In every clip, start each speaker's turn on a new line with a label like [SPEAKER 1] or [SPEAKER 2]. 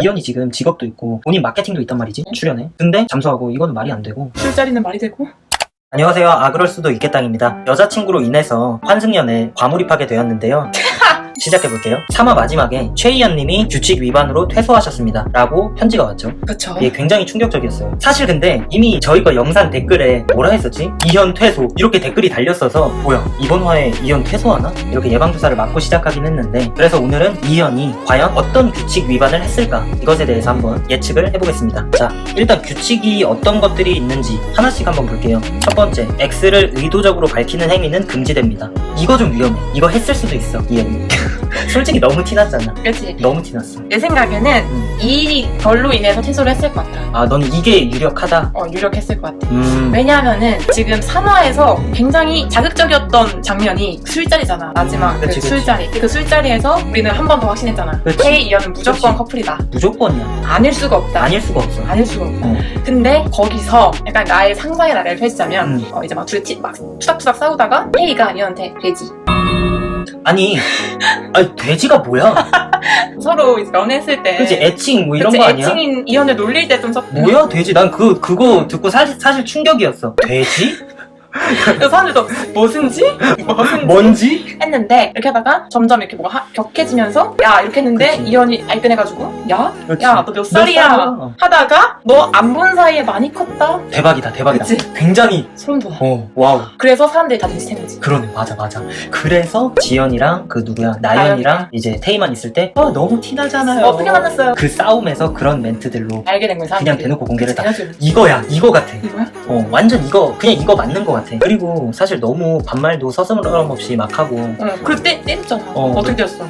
[SPEAKER 1] 이현이 지금 직업도 있고 본인 마케팅도 있단 말이지, 출연해. 근데 잠수하고 이거는 말이 안 되고.
[SPEAKER 2] 술자리는 말이 되고.
[SPEAKER 1] 안녕하세요, 그럴 수도 있겠당입니다. 여자친구로 인해서 환승연에 과몰입하게 되었는데요. 시작해볼게요. 3화 마지막에 최희연님이 규칙 위반으로 퇴소하셨습니다 라고 편지가 왔죠.
[SPEAKER 2] 그쵸.
[SPEAKER 1] 이게 굉장히 충격적이었어요. 사실 근데 이미 저희 거 영상 댓글에 뭐라 했었지? 이현 퇴소 이렇게 댓글이 달렸어서 뭐야 이번 화에 이현 퇴소하나? 이렇게 예방주사를 맞고 시작하긴 했는데, 그래서 오늘은 이현이 과연 어떤 규칙 위반을 했을까, 이것에 대해서 한번 예측을 해보겠습니다. 자, 일단 규칙이 어떤 것들이 있는지 하나씩 한번 볼게요. 첫 번째, X를 의도적으로 밝히는 행위는 금지됩니다. 이거 좀 위험해. 이거 했을 수도 있어, 이현이. 솔직히 너무 티났잖아.
[SPEAKER 2] 그치.
[SPEAKER 1] 너무 티났어.
[SPEAKER 2] 내 생각에는 이걸로 인해서 퇴소를 했을 것 같아.
[SPEAKER 1] 너는 이게 유력하다?
[SPEAKER 2] 유력했을 것 같아. 왜냐하면은 지금 3화에서 굉장히 자극적이었던 장면이 술자리잖아. 마지막
[SPEAKER 1] 그치.
[SPEAKER 2] 술자리. 그 술자리에서 우리는 한 번 더 확신했잖아.
[SPEAKER 1] 그치.
[SPEAKER 2] 태희, 이현은 무조건
[SPEAKER 1] 그치.
[SPEAKER 2] 커플이다.
[SPEAKER 1] 무조건이야.
[SPEAKER 2] 아닐 수가 없다.
[SPEAKER 1] 아닐 수가 없어.
[SPEAKER 2] 아닐 수가 없다.
[SPEAKER 1] 어.
[SPEAKER 2] 근데 거기서 약간 나의 상상의 나래를 펼치자면 이제 막 둘이 막 투닥투닥 싸우다가 태희가 이현한테 돼지.
[SPEAKER 1] 아니 돼지가 뭐야?
[SPEAKER 2] 서로 이제 연애했을 때.
[SPEAKER 1] 그치, 애칭 뭐 이런
[SPEAKER 2] 그치,
[SPEAKER 1] 거 아니야?
[SPEAKER 2] 애칭인 이현을 놀릴 때 좀
[SPEAKER 1] 뭐야 돼지? 난 그거 듣고 사실 충격이었어. 돼지?
[SPEAKER 2] 그래서 사람들도 뭐슨지?
[SPEAKER 1] 뭔지?
[SPEAKER 2] 했는데 이렇게 하다가 점점 이렇게 뭐가 격해지면서 야 이렇게 했는데
[SPEAKER 1] 그치.
[SPEAKER 2] 이현이 알끈해가지고 야
[SPEAKER 1] 그치.
[SPEAKER 2] 너 몇 살이야?
[SPEAKER 1] 살이야?
[SPEAKER 2] 하다가 너 안 본 사이에 많이 컸다?
[SPEAKER 1] 대박이다.
[SPEAKER 2] 그치.
[SPEAKER 1] 굉장히
[SPEAKER 2] 소름 돋아.
[SPEAKER 1] 와우.
[SPEAKER 2] 그래서 사람들이 다 눈치챈 거지.
[SPEAKER 1] 그러네. 맞아. 그래서 지연이랑 그 누구야 나연이랑 이제 태희만 있을 때 너무 티나잖아요.
[SPEAKER 2] 어떻게 만났어요?
[SPEAKER 1] 그 싸움에서 그런 멘트들로
[SPEAKER 2] 알게 된 거야 사람들이.
[SPEAKER 1] 그냥 대놓고 공개를 다.
[SPEAKER 2] 대놓고.
[SPEAKER 1] 이거야, 이거 같아.
[SPEAKER 2] 이거야?
[SPEAKER 1] 완전 그냥 이거 맞는 거 같아. 그리고 사실 너무 반말도 서슴없이 막 하고.
[SPEAKER 2] 그때 때렸잖아. 어떻게 때렸어?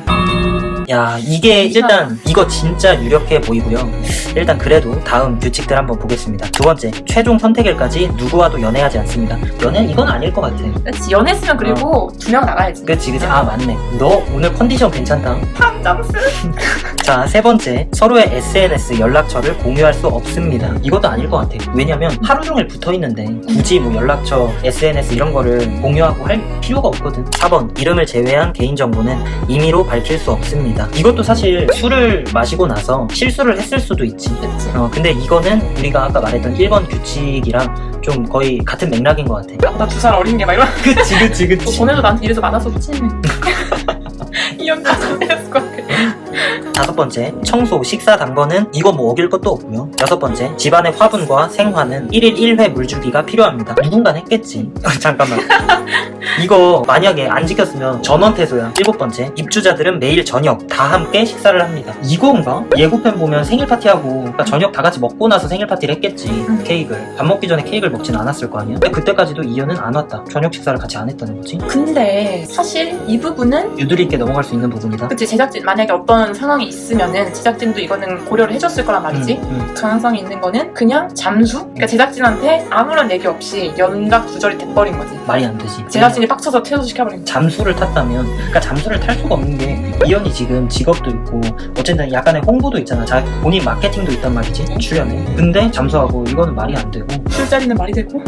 [SPEAKER 1] 야, 이게 일단 이거 진짜 유력해 보이고요. 일단 그래도 다음 규칙들 한번 보겠습니다. 두 번째, 최종 선택일까지 누구와도 연애하지 않습니다. 연애? 이건 아닐 것 같아.
[SPEAKER 2] 그치 연애했으면 그리고 두 명 나가야지.
[SPEAKER 1] 그치. 맞네. 너 오늘 컨디션 괜찮다.
[SPEAKER 2] 탐정스.
[SPEAKER 1] 자, 세 번째, 서로의 SNS 연락처를 공유할 수 없습니다. 이것도 아닐 것 같아. 왜냐면 하루 종일 붙어 있는데 굳이 뭐 연락처, SNS 이런 거를 공유하고 할 필요가 없거든. 4번, 이름을 제외한 개인정보는 임의로 밝힐 수 없습니다. 이것도 사실 술을 마시고 나서 실수를 했을 수도 있지.
[SPEAKER 2] 그치.
[SPEAKER 1] 근데 이거는 우리가 아까 말했던 1번 규칙이랑 좀 거의 같은 맥락인 것 같아.
[SPEAKER 2] 나 2살 어린 게 막 이런.
[SPEAKER 1] 그치.
[SPEAKER 2] 전에도 나한테 이래서 많아서 그치. 이현도 잘했을 것 같아.
[SPEAKER 1] 다섯 번째, 청소, 식사 당번은 이거 뭐 어길 것도 없고요. 여섯 번째, 집안의 화분과 생화는 1일 1회 물주기가 필요합니다. 누군가 했겠지. 잠깐만. 이거 만약에 안 지켰으면 전원퇴소야. 일곱 번째, 입주자들은 매일 저녁 다 함께 식사를 합니다. 이건가? 예고편 보면 생일 파티하고 그러니까 저녁 다 같이 먹고 나서 생일 파티를 했겠지. 케이크를. 밥 먹기 전에 케이크를 먹진 않았을 거 아니야? 근데 그때까지도 이현은 안 왔다. 저녁 식사를 같이 안 했다는 거지.
[SPEAKER 2] 근데 사실 이 부분은
[SPEAKER 1] 유두리 있게 넘어갈 수 있는 부분이다.
[SPEAKER 2] 그치 제작진 만약에 어떤 상황이 있으면은 제작진도 이거는 고려를 해줬을 거란 말이지. 가능성이 있는 거는 그냥 잠수? 그러니까 제작진한테 아무런 얘기 없이 연락 두절이 돼버린 거지.
[SPEAKER 1] 말이 안 되지.
[SPEAKER 2] 제작진이 빡쳐서 퇴소시켜버린 거지.
[SPEAKER 1] 잠수를 탔다면, 그러니까 잠수를 탈 수가 없는 게 이현이 지금 직업도 있고 어쨌든 약간의 홍보도 있잖아. 본인 마케팅도 있단 말이지, 출연에. 근데 잠수하고 이거는 말이 안 되고.
[SPEAKER 2] 술자리는 말이 되고.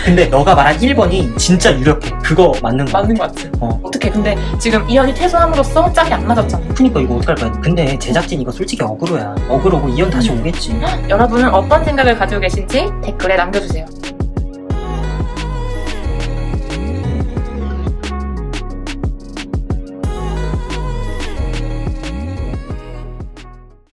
[SPEAKER 1] 근데 너가 말한 1번이 진짜 유력해. 그거 맞는 거
[SPEAKER 2] 맞는 거 같지.
[SPEAKER 1] 어떻게?
[SPEAKER 2] 근데 지금 이현이 퇴소함으로써 짝이 안 맞았잖아.
[SPEAKER 1] 그니까 이거 어떡할 거야. 근데 제작진 이거 솔직히 어그로야. 어그로고 이현 다시 오겠지.
[SPEAKER 2] 여러분은 어떤 생각을 가지고 계신지 댓글에 남겨주세요.